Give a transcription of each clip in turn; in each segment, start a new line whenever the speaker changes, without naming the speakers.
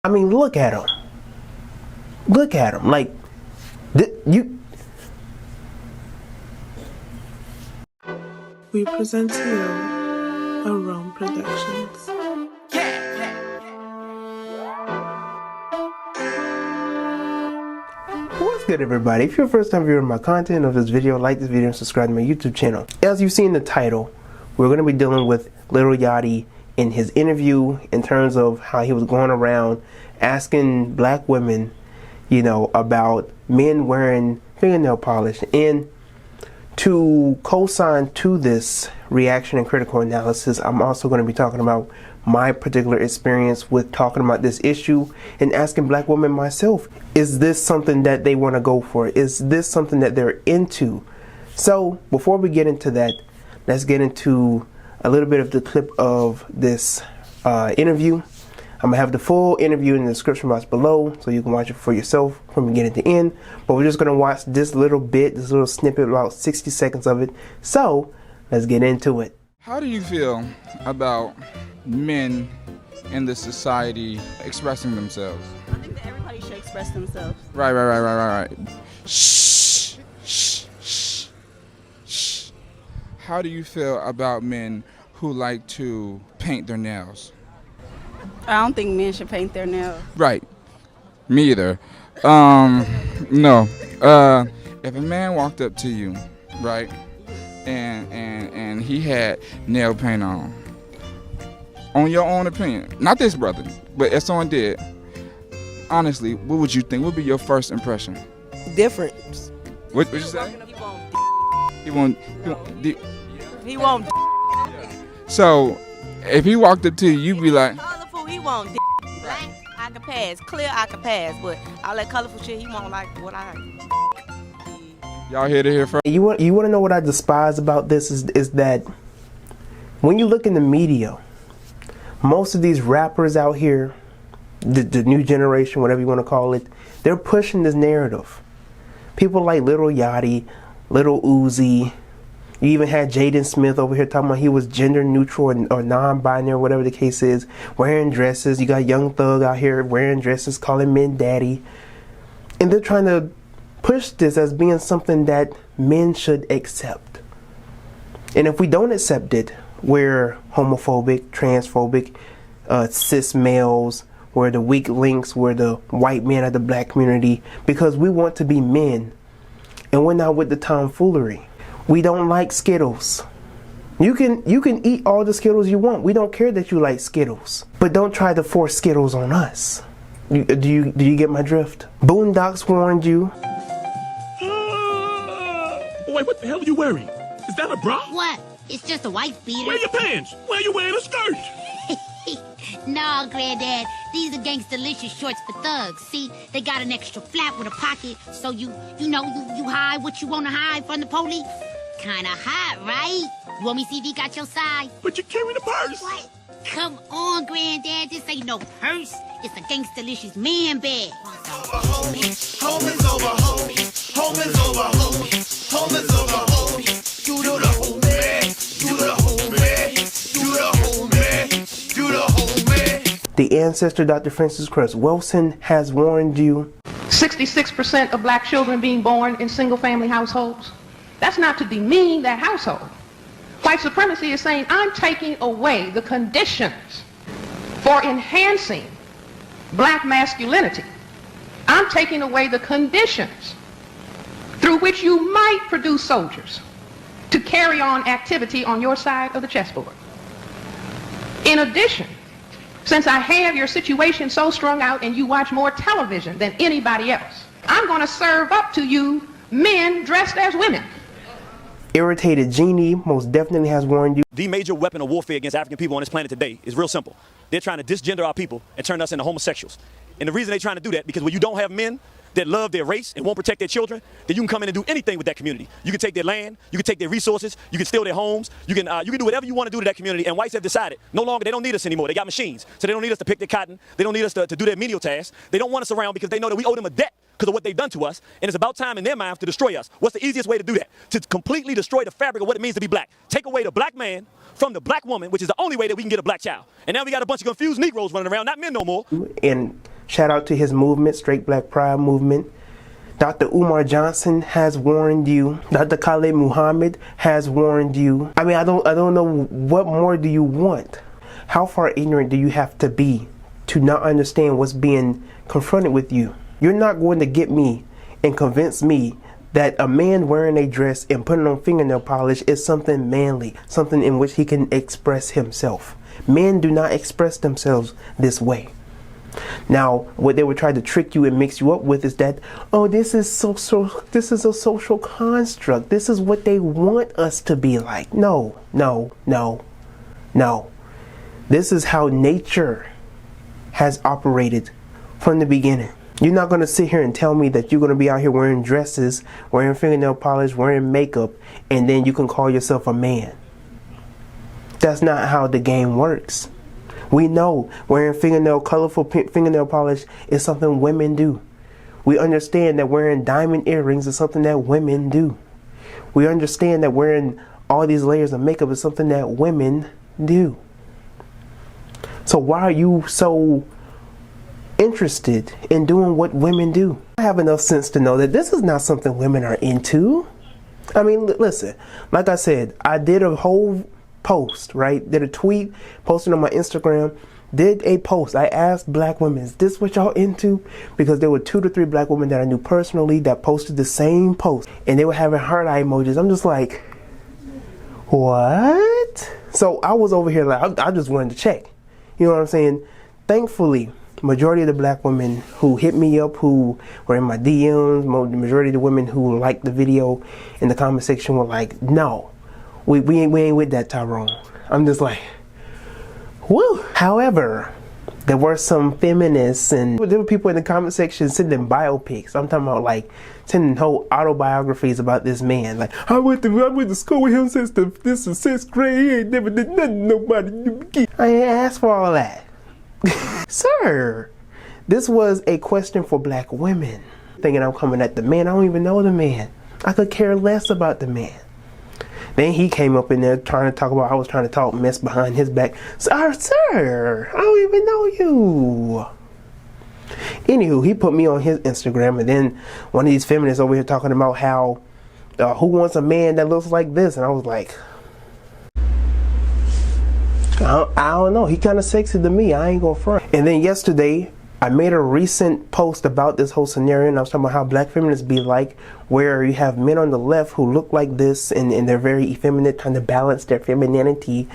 I mean, look at him. Look at him. Like, you.
We present to you a Rome Productions.
What's good, everybody? If you're a first time viewer of my content of this video, like this video and subscribe to my YouTube channel. As you see in the title, we're going to be dealing with Lil Yatchy in his interview in terms of how he was going around asking black women, you know, about men wearing fingernail polish. And to co-sign to this reaction and critical analysis, I'm also going to be talking about my particular experience with talking about this issue and asking black women myself, is this something that they want to go for? Is this something that they're into? So before we get into that, let's get into a little bit of the clip of this interview. I'm going to have the full interview in the description box below so you can watch it for yourself from beginning to end. But we're just going to watch this little bit, this little snippet, about 60 seconds of it. So let's get into it.
How do you feel about men in this society expressing themselves?
I think that everybody should express themselves.
Right. Shh. How do you feel about men who like to paint their nails?
I don't think men should paint their nails.
Right. Me either. No. If a man walked up to you, right, and he had nail paint on your own opinion, not this brother, but if someone did, honestly, what would you think? What would be your first impression?
Difference.
What you say? He won't.
He won't.
So, if he walked up to you, you'd be like,
Colorful, he won't. Black, I can pass. Clear, I can pass. But all that colorful shit, he won't like what I.
y'all here to hear first?
You want to know what I despise about this is that when you look in the media, most of these rappers out here, the new generation, whatever you want to call it, they're pushing this narrative. People like Lil Yachty, Lil Uzi. You even had Jaden Smith over here talking about he was gender neutral or non-binary, whatever the case is, wearing dresses. You got Young Thug out here wearing dresses, calling men daddy. And they're trying to push this as being something that men should accept. And if we don't accept it, we're homophobic, transphobic, cis males, we're the weak links, we're the white men of the black community, because we want to be men. And we're not with the tomfoolery. We don't like Skittles. You can eat all the Skittles you want. We don't care that you like Skittles. But don't try to force Skittles on us. Do you get my drift? Boondocks warned you.
Wait, what the hell are you wearing? Is that a bra?
What? It's just a wife beater.
Where are your pants? Why are you wearing a skirt?
No, Granddad. These are gangsta-licious shorts for thugs. See, they got an extra flap with a pocket, so you hide what you want to hide from the police. Kinda hot, right? You want me to see if he got your side?
But you're carrying a purse.
What? Come on, Granddad. This ain't no purse. It's a gangsta-licious man bag.
Home is over, home. Home is over, home. Home is over, home. You do the home man. You the home man. You the home man. You the home man.
The ancestor, Dr. Francis Cress Wilson, has warned you.
66% of black children being born in single-family households. That's not to demean that household. White supremacy is saying, I'm taking away the conditions for enhancing black masculinity. I'm taking away the conditions through which you might produce soldiers to carry on activity on your side of the chessboard. In addition, since I have your situation so strung out and you watch more television than anybody else, I'm going to serve up to you men dressed as women.
Irritated Genie most definitely has warned you.
The major weapon of warfare against African people on this planet today is real simple. They're trying to disgender our people and turn us into homosexuals. And the reason they're trying to do that, because when you don't have men that love their race and won't protect their children, then you can come in and do anything with that community. You can take their land, you can take their resources, you can steal their homes, you can do whatever you want to do to that community. And whites have decided no longer they don't need us anymore. They got machines, so they don't need us to pick their cotton. They don't need us to do their menial tasks. They don't want us around because they know that we owe them a debt because of what they've done to us, and it's about time in their minds to destroy us. What's the easiest way to do that? To completely destroy the fabric of what it means to be black. Take away the black man from the black woman, which is the only way that we can get a black child. And now we got a bunch of confused Negroes running around, not men no more.
And Shout out to his movement, Straight Black Pride movement. Dr. Umar Johnson has warned you. Dr. Khalid Muhammad has warned you. I mean, I don't know, what more do you want? How far ignorant do you have to be to not understand what's being confronted with you? You're not going to get me and convince me that a man wearing a dress and putting on fingernail polish is something manly, something in which he can express himself. Men do not express themselves this way. Now, what they would try to trick you and mix you up with is that, oh, this is this is a social construct. This is what they want us to be like. No. This is how nature has operated from the beginning. You're not going to sit here and tell me that you're going to be out here wearing dresses, wearing fingernail polish, wearing makeup, and then you can call yourself a man. That's not how the game works. We know wearing colorful fingernail polish is something women do. We understand that wearing diamond earrings is something that women do. We understand that wearing all these layers of makeup is something that women do. So why are you so interested in doing what women do? I have enough sense to know that this is not something women are into. I mean, listen, like I said, I did a whole post, right? Did a tweet, posted on my Instagram, did a post. I asked black women, is this what y'all into? Because there were 2 to 3 black women that I knew personally that posted the same post, and they were having heart eye emojis. I'm just like, what? So I was over here like, I just wanted to check. You know what I'm saying? Thankfully, majority of the black women who hit me up, who were in my DMs, the majority of the women who liked the video in the comment section were like, no, we ain't with that, Tyrone. I'm just like, woo. However, there were some feminists and there were people in the comment section sending biopics. I'm talking about like sending whole autobiographies about this man. Like, I went to school with him since this was 6th grade. He ain't never did nothing nobody. I ain't asked for all that. Sir, this was a question for black women. Thinking I'm coming at the man. I don't even know the man. I could care less about the man. Then he came up in there trying to talk about, I was trying to talk mess behind his back. Sir, I don't even know you. Anywho, he put me on his Instagram, and then one of these feminists over here talking about how, who wants a man that looks like this? And I was like, I don't know. He kind of sexy to me. I ain't gonna front. And then yesterday, I made a recent post about this whole scenario, and I was talking about how black feminists be like, where you have men on the left who look like this, and they're very effeminate, trying to balance their femininity,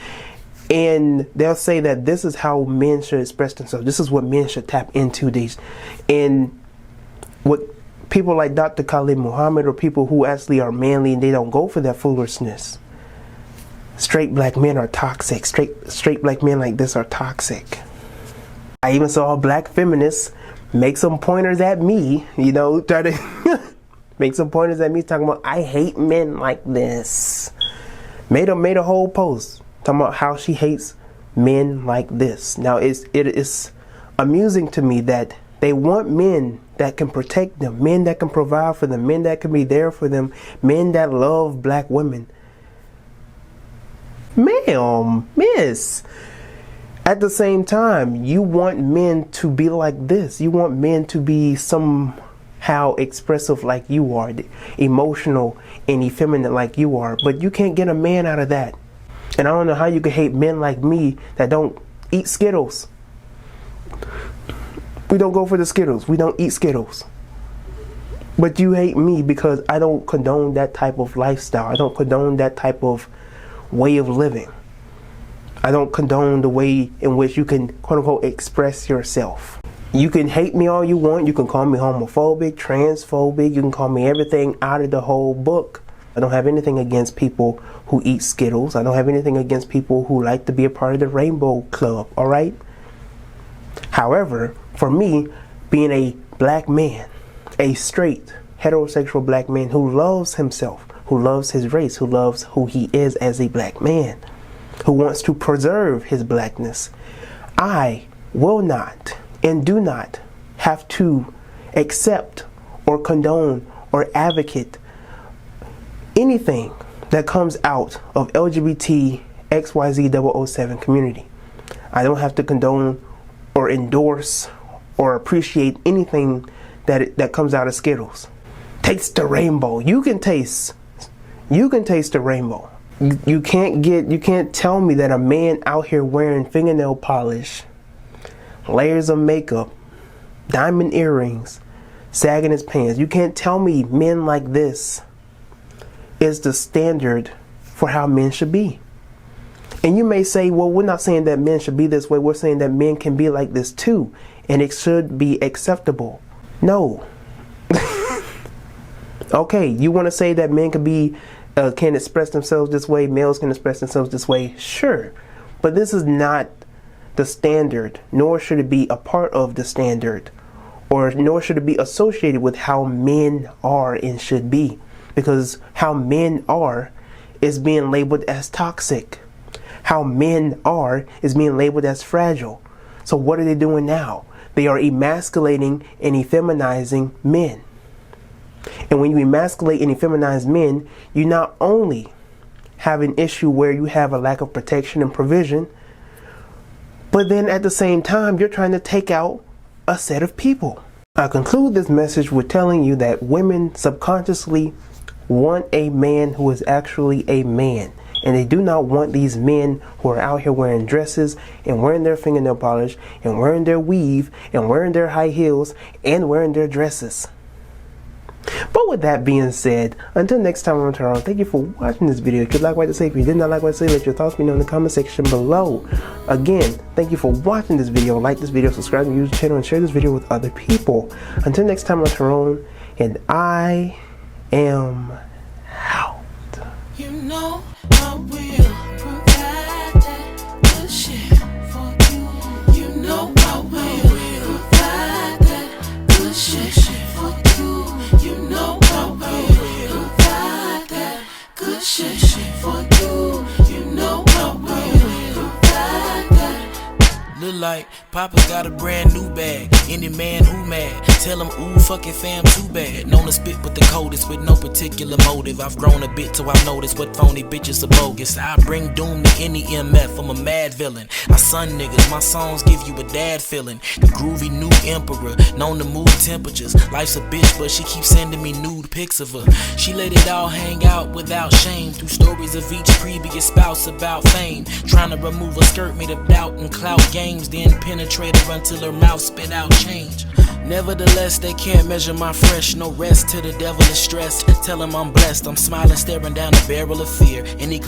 and they'll say that this is how men should express themselves. This is what men should tap into these. And what people like Dr. Khalid Muhammad, or people who actually are manly and they don't go for that foolishness. Straight black men are toxic. Straight black men like this are toxic. I even saw a black feminist make some pointers at me, you know, try to make some pointers at me talking about, I hate men like this. Made a whole post talking about how she hates men like this. Now it is amusing to me that they want men that can protect them, men that can provide for them, men that can be there for them, men that love black women. Ma'am, miss. At the same time, you want men to be like this. You want men to be somehow expressive like you are, emotional and effeminate like you are. But you can't get a man out of that. And I don't know how you can hate men like me that don't eat Skittles. We don't go for the Skittles. We don't eat Skittles. But you hate me because I don't condone that type of lifestyle. I don't condone that type of way of living. I don't condone the way in which you can, quote unquote, express yourself. You can hate me all you want. You can call me homophobic, transphobic. You can call me everything out of the whole book. I don't have anything against people who eat Skittles. I don't have anything against people who like to be a part of the Rainbow Club, all right? However, for me, being a black man, a straight, heterosexual black man who loves himself, who loves his race, who loves who he is as a black man, who wants to preserve his blackness, I will not and do not have to accept or condone or advocate anything that comes out of LGBT XYZ 007 community. I don't have to condone or endorse or appreciate anything that comes out of Skittles. Taste the rainbow. You can taste the rainbow. You can't tell me that a man out here wearing fingernail polish, layers of makeup, diamond earrings, sagging his pants. You can't tell me men like this is the standard for how men should be. And you may say, well, we're not saying that men should be this way. We're saying that men can be like this too, and it should be acceptable. No. Okay, you want to say that men can express themselves this way, males can express themselves this way? Sure. But this is not the standard, nor should it be a part of the standard, or nor should it be associated with how men are and should be. Because how men are is being labeled as toxic. How men are is being labeled as fragile. So what are they doing now? They are emasculating and effeminizing men. And when you emasculate and effeminize men, you not only have an issue where you have a lack of protection and provision, but then at the same time, you're trying to take out a set of people. I conclude this message with telling you that women subconsciously want a man who is actually a man. And they do not want these men who are out here wearing dresses and wearing their fingernail polish and wearing their weave and wearing their high heels and wearing their dresses. But with that being said, until next time I'm Tyrone, thank you for watching this video. If you like what I say, if you did not like what I say, let your thoughts be known in the comment section below. Again, thank you for watching this video. Like this video, subscribe to the YouTube channel, and share this video with other people. Until next time I'm Tyrone, and I am out.
You know I will provide that good shit for you. You know I will provide that good shit for you. You know I will provide that good shit for you. You know I will provide that. Look like Papa got a brand new bag. Any man who mad, tell him ooh fucking fam too bad. Known to spit with the coldest with no particular motive. I've grown a bit till I notice what phony bitches are bogus. I bring doom to any MF, I'm a mad villain. I son niggas, my songs give you a dad feeling. The groovy new emperor, known to move temperatures. Life's a bitch but she keeps sending me nude pics of her. She let it all hang out without shame. Through stories of each previous spouse about fame. Trying to remove a skirt made of doubt and clout games. Then penetrate her until her mouth spit out change. Nevertheless, they can't measure my fresh. No rest till the devil is stressed. Tell him I'm blessed. I'm smiling, staring down a barrel of fear. Any